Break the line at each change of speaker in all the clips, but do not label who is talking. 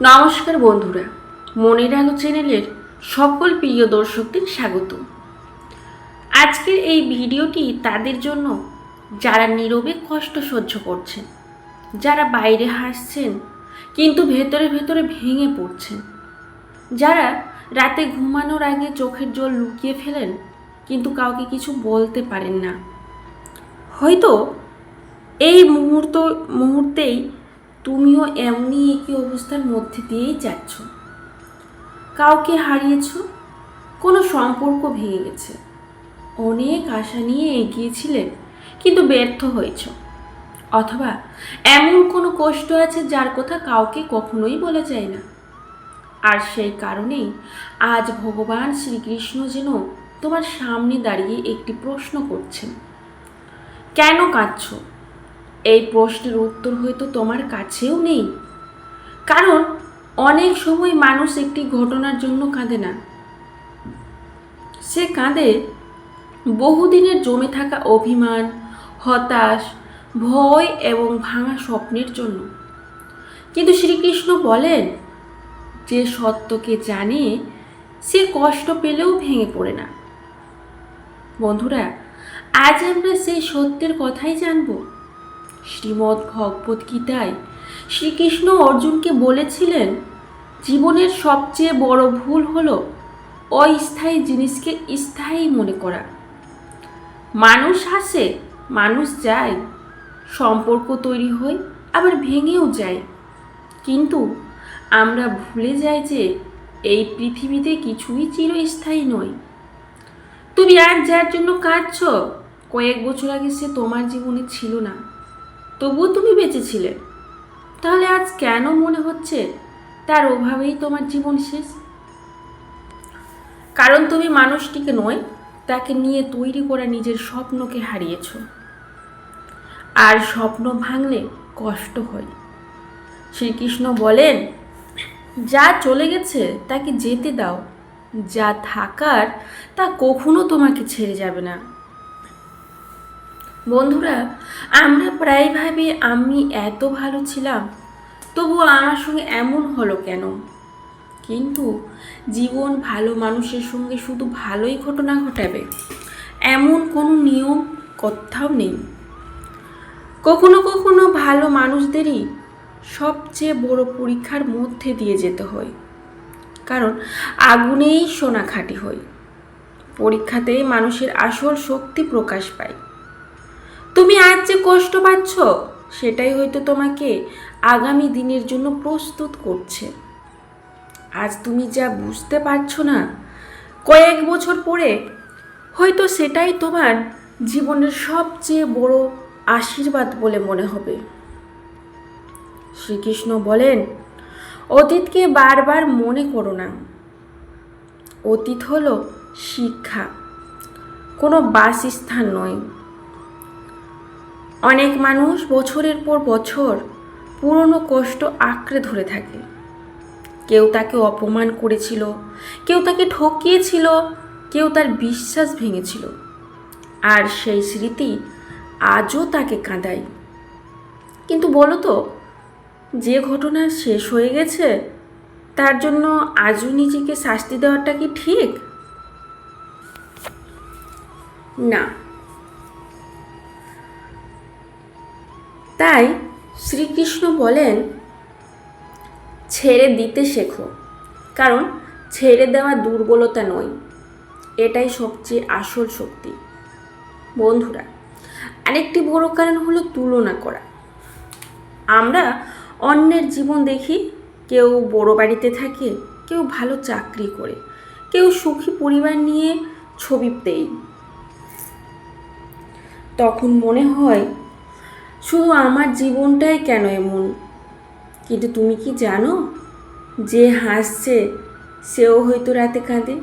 নমস্কার বন্ধুরা, মনের আলো চ্যানেলের সকল প্রিয় দর্শকদের স্বাগত। আজকের এই ভিডিওটি তাদের জন্য যারা নীরবে কষ্ট সহ্য করছেন, যারা বাইরে হাসছেন কিন্তু ভেতরে ভেতরে ভেঙে পড়ছেন, যারা রাতে ঘুমানোর আগে চোখের জল লুকিয়ে ফেলেন কিন্তু কাউকে কিছু বলতে পারেন না। হয়তো এই মুহূর্তেই তুমিও এমনি একই অবস্থার মধ্যে দিয়েই যাচ্ছ। কাউকে হারিয়েছ, কোনো সম্পর্ক ভেঙে গেছে, অনেক আশা নিয়ে এগিয়েছিলে কিন্তু ব্যর্থ হয়েছ, অথবা এমন কোনো কষ্ট আছে যার কথা কাউকে কখনোই বলা যায় না। আর সেই কারণেই আজ ভগবান শ্রীকৃষ্ণ যেন তোমার সামনে দাঁড়িয়ে একটি প্রশ্ন করছেন, কেন কাঁদছ? এই প্রশ্নের উত্তর হয়তো তোমার কাছেও নেই, কারণ অনেক সময় মানুষ একটি ঘটনার জন্য কাঁদে না, সে কাঁদে বহুদিনের জমে থাকা অভিমান, হতাশ, ভয় এবং ভাঙা স্বপ্নের জন্য। কিন্তু শ্রীকৃষ্ণ বলেন, যে সত্যকে জানে সে কষ্ট পেলেও ভেঙে পড়ে না। বন্ধুরা, আজ আমরা সেই সত্যের কথাই জানব। শ্রীমদ্ ভগবত গীতায় শ্রীকৃষ্ণ অর্জুনকে বলেছিলেন, জীবনের সবচেয়ে বড় ভুল হলো অস্থায়ী জিনিসকে স্থায়ী মনে করা। মানুষ আসে, মানুষ যায়, সম্পর্ক তৈরি হয়, আবার ভেঙেও যায়, কিন্তু আমরা ভুলে যাই যে এই পৃথিবীতে কিছুই চিরস্থায়ী নয়। তুমি আজ যার জন্য কাঁদছ, কয়েক বছর আগে সে তোমার জীবনে ছিল না, তবুও তুমি বেঁচে ছিলে। তাহলে আজ কেন মনে হচ্ছে তার অভাবেই তোমার জীবন শেষ? কারণ তুমি মানুষটিকে নয়, তাকে নিয়ে তৈরি করা নিজের স্বপ্নকে হারিয়েছ। আর স্বপ্ন ভাঙলে কষ্ট হয়। শ্রীকৃষ্ণ বলেন, যা চলে গেছে তাকে যেতে দাও, যা থাকার তা কখনো তোমাকে ছেড়ে যাবে না। বন্ধুরা, আমরা প্রায় ভাবি আমি এত ভালো ছিলাম, তবুও আমার সঙ্গে এমন হলো কেন? কিন্তু জীবন ভালো মানুষের সঙ্গে শুধু ভালোই ঘটনা ঘটাবে এমন কোনো নিয়ম কোথাও নেই। কখনো কখনো ভালো মানুষদেরই সবচেয়ে বড় পরীক্ষার মধ্যে দিয়ে যেতে হয়, কারণ আগুনেই সোনা খাঁটি হয়। পরীক্ষাতেই মানুষের আসল শক্তি প্রকাশ পায়। তুমি আজ যে কষ্ট পাচ্ছ, সেটাই হয়তো তোমাকে আগামী দিনের জন্য প্রস্তুত করছে। আজ তুমি যা বুঝতে পারছো না, কয়েক বছর পরে হয়তো সেটাই তোমার জীবনের সবচেয়ে বড় আশীর্বাদ বলে মনে হবে। শ্রীকৃষ্ণ বলেন, অতীতকে বারবার মনে করো না। অতীত হলো শিক্ষা, কোনো বাসস্থান নয়। অনেক মানুষ বছরের পর বছর পুরনো কষ্ট আঁকড়ে ধরে থাকে। কেউ তাকে অপমান করেছিল, কেউ তাকে ঠকিয়েছিল, কেউ তার বিশ্বাস ভেঙেছিল, আর সেই স্মৃতি আজও তাকে কাঁদায়। কিন্তু বলো তো, যে ঘটনা শেষ হয়ে গেছে তার জন্য আজও নিজেকে শাস্তি দেওয়াটা কি ঠিক? না। তাই শ্রীকৃষ্ণ বলেন, ছেড়ে দিতে শেখো, কারণ ছেড়ে দেওয়া দুর্বলতা নয়, এটাই সবচেয়ে আসল শক্তি। বন্ধুরা, আরেকটি বড় কারণ হলো তুলনা করা। আমরা অন্যের জীবন দেখি, কেউ বড় বাড়িতে থাকে, কেউ ভালো চাকরি করে, কেউ সুখী পরিবার নিয়ে ছবি দেয়। তখন মনে হয় শুধু আমার জীবনটাই কেন এমন? কিন্তু তুমি কি জানো, যে হাসছে সেও হয়তো রাতে কাঁদে,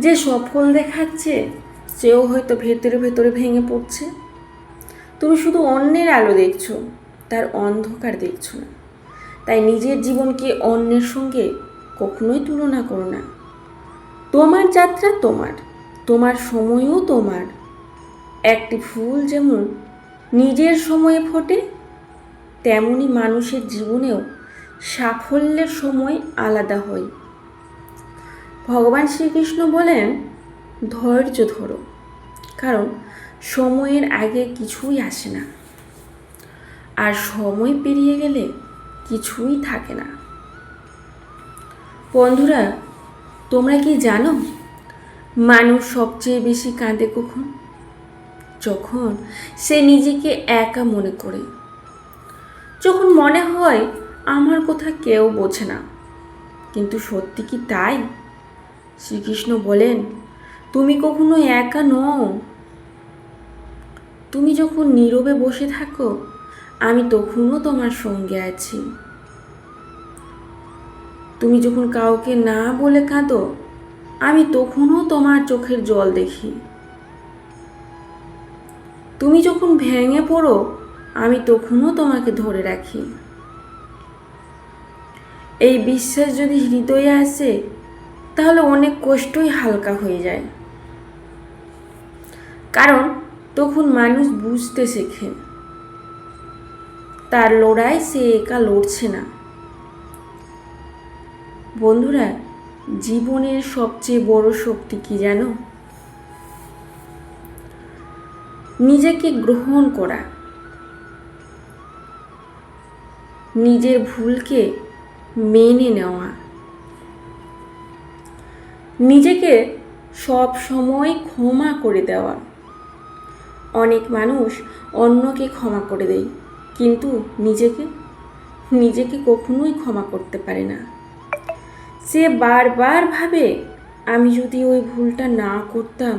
যে সফল দেখাচ্ছে সেও হয়তো ভেতরে ভেতরে ভেঙে পড়ছে। তুমি শুধু অন্যের আলো দেখছো, তার অন্ধকার দেখছো না। তাই নিজের জীবনকে অন্যের সঙ্গে কখনোই তুলনা করো না। তোমার যাত্রা তোমার, তোমার সময়ও তোমার। একটি ফুল যেমন নিজের সময়ে ফোটে, তেমনি মানুষের জীবনেও সাফল্যের সময় আলাদা হয়। ভগবান শ্রীকৃষ্ণ বলেন, ধৈর্য ধরো, কারণ সময়ের আগে কিছুই আসে না, আর সময় পেরিয়ে গেলে কিছুই থাকে না। বন্ধুরা, তোমরা কি জানো মানুষ সবচেয়ে বেশি কাঁদে কখন? যখন সে নিজেকে একা মনে করে, যখন মনে হয় আমার কথা কেউ বোঝে না। কিন্তু সত্যি কি তাই? শ্রীকৃষ্ণ বলেন, তুমি কখনো একা নও। তুমি যখন নীরবে বসে থাকো, আমি তখনও তোমার সঙ্গে আছি। তুমি যখন কাউকে না বলে কাঁদো, আমি তখনও তোমার চোখের জল দেখি। তুমি যখন ভেঙে পড়ো, আমি তখনও তোমাকে ধরে রাখি। এই বিশ্বাস যদি হৃদয়ে আসে, তাহলে অনেক কষ্টই হালকা হয়ে যায়। কারণ তখন মানুষ বুঝতে শেখে তার লড়াই সে একা লড়ছে না। বন্ধুরা, জীবনের সবচেয়ে বড় শক্তি কি জানো? নিজেকে গ্রহণ করা, নিজের ভুলকে মেনে নেওয়া, নিজেকে সব সময় ক্ষমা করে দেওয়া। অনেক মানুষ অন্যকে ক্ষমা করে দেয়, কিন্তু নিজেকে কখনোই ক্ষমা করতে পারে না। সে বারবার ভাবে, আমি যদি ওই ভুলটা না করতাম।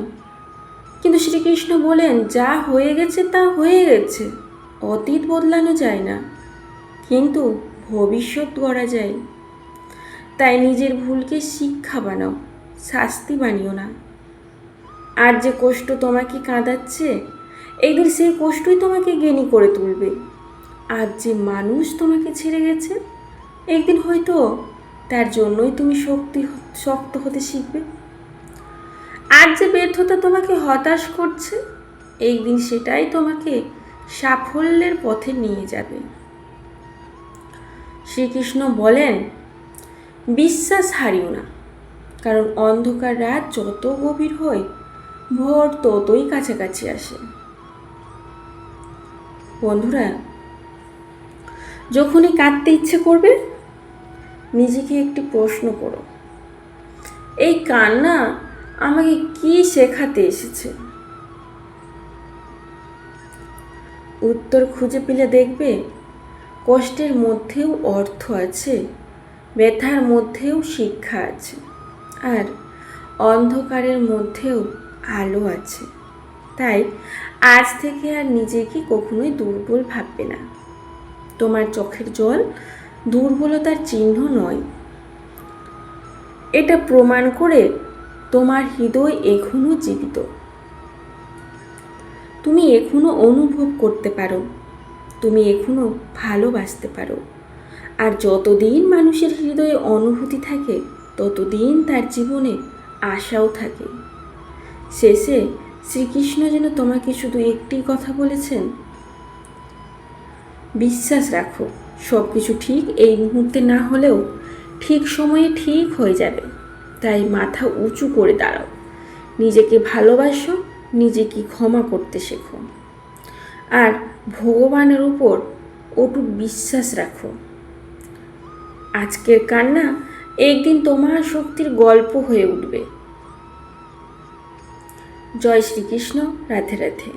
কিন্তু শ্রীকৃষ্ণ বলেন, যা হয়ে গেছে তা হয়ে গেছে। অতীত বদলানো যায় না, কিন্তু ভবিষ্যৎ গড়া যায়। তাই নিজের ভুলকে শিক্ষা বানাও, শাস্তি বানিও না। আর যে কষ্ট তোমাকে কাঁদাচ্ছে, একদিন সেই কষ্টই তোমাকে জ্ঞানী করে তুলবে। আর যে মানুষ তোমাকে ছেড়ে গেছে, একদিন হয়তো তার জন্যই তুমি শক্ত হতে শিখবে। আর যে ব্যর্থতা তোমাকে হতাশ করছে, একদিন সেটাই তোমাকে সাফল্যের পথে নিয়ে যাবে। শ্রীকৃষ্ণ বলেন, বিশ্বাস হারিও না, কারণ অন্ধকার রাত যত গভীর হয়, ভোর ততই কাছাকাছি আসে। বন্ধুরা, যখনই কাঁদতে ইচ্ছে করবে, নিজেকে একটি প্রশ্ন করো, এই কান্না আমাকে কি শেখাতে এসেছে? উত্তর খুঁজে পেলে দেখবে, কষ্টের মধ্যেও অর্থ আছে, ব্যথার মধ্যেও শিক্ষা আছে, আর অন্ধকারের মধ্যেও আলো আছে। তাই আজ থেকে আর নিজেকে কখনোই দুর্বল ভাববে না। তোমার চোখের জল দুর্বলতার চিহ্ন নয়, এটা প্রমাণ করে তোমার হৃদয় এখনো জীবিত। তুমি এখনো অনুভব করতে পারো, তুমি এখনো ভালোবাসতে পারো। আর যতদিন মানুষের হৃদয়ে অনুভূতি থাকে, ততদিন তার জীবনে আশাও থাকে। শেষে শ্রীকৃষ্ণ যেন তোমাকে শুধু একটি কথা বলেছেন, বিশ্বাস রাখো, সব কিছু ঠিক এই মুহূর্তে না হলেও ঠিক সময়ে ঠিক হয়ে যাবে। তাই মাথা উঁচু করে দাঁড়াও, নিজেকে ভালোবাসো, নিজেকে ক্ষমা করতে শেখো, আর ভগবানের উপর অটুট বিশ্বাস রাখো। আজকের কান্না একদিন তোমার শক্তির গল্প হয়ে উঠবে। জয় শ্রীকৃষ্ণ। রাধে রাধে।